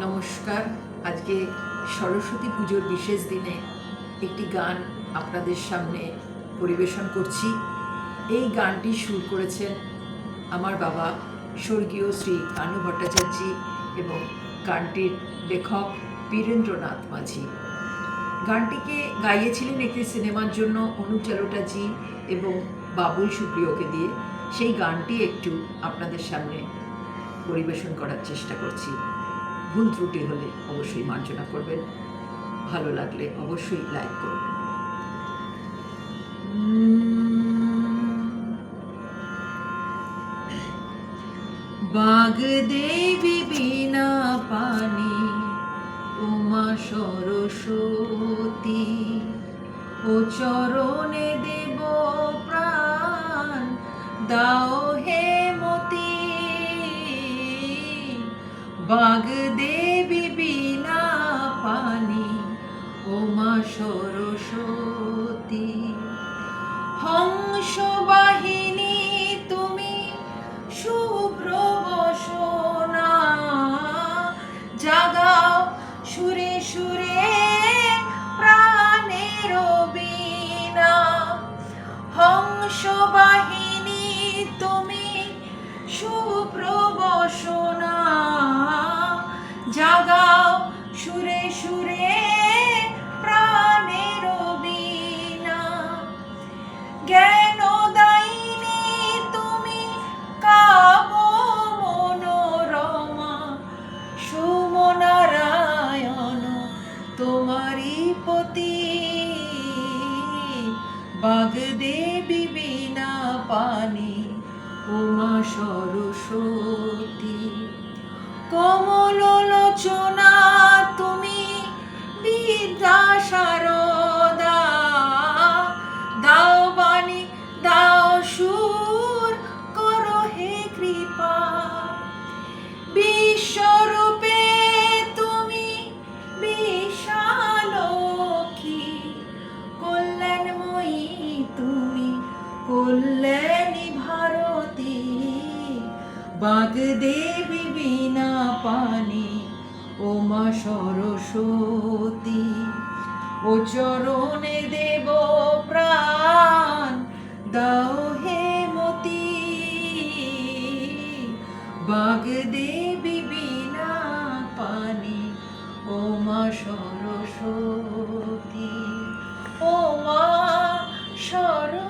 নমস্কার। আজকে সরস্বতী পুজোর বিশেষ দিনে একটি গান আপনাদের সামনে পরিবেশন করছি। এই গানটি সুর করেছেন আমার বাবা স্বর্গীয় শ্রী কানু ভট্টাচার্য এবং গানটির লেখক বীরেন্দ্রনাথ মাঝি। গানটিকে গাইয়েছিলেন একটি সিনেমার জন্য অনুপ জালোটাজি এবং বাবুল সুপ্রিয়কে দিয়ে। সেই গানটি একটু আপনাদের সামনে পরিবেশন করার চেষ্টা করছি। ভুল ত্রুটি হলে অবশ্যই মার্জনা করবেন, ভালো লাগলে অবশ্যই লাইক করবেন। বাগদেবী বিনা পানি উমা সরস্বতী, ও চরণে দেব প্রাণ দাও হে মতি। বাগদেবী বিনা পানি উমা সরস্বতী, হংস বাহিনী তুমি শুভ্র বসনা, জাগাও সুরে সুরে প্রাণের বীণা। হংস বাহিনী তুমি শুভ্র বসনা, জাগাও সুরে সুরে প্রাণের বীণা। জ্ঞানদায়িনী তুমি কাব মনোরমা, সোমনারায়ণ তোমারি পতি। বাগদেবী বিনা পানি উমা সরস্বতী, কমল লোচনা তুমি বিদ্যা শারদা, দাও বাণী দাও সুর করো হে কৃপা। বিশ্বরূপে তুমি বিশালক্ষী, কল্যাণময়ী তুমি কল্যাণী ভারতী। বাগদেবী বিনা পানি উমা সরস্বতী, ও চরণে দেব প্রাণ দাও হে মতি। বাগদেবী বিনা পানি উমা সরস্বতী, উমা সরস্বতী।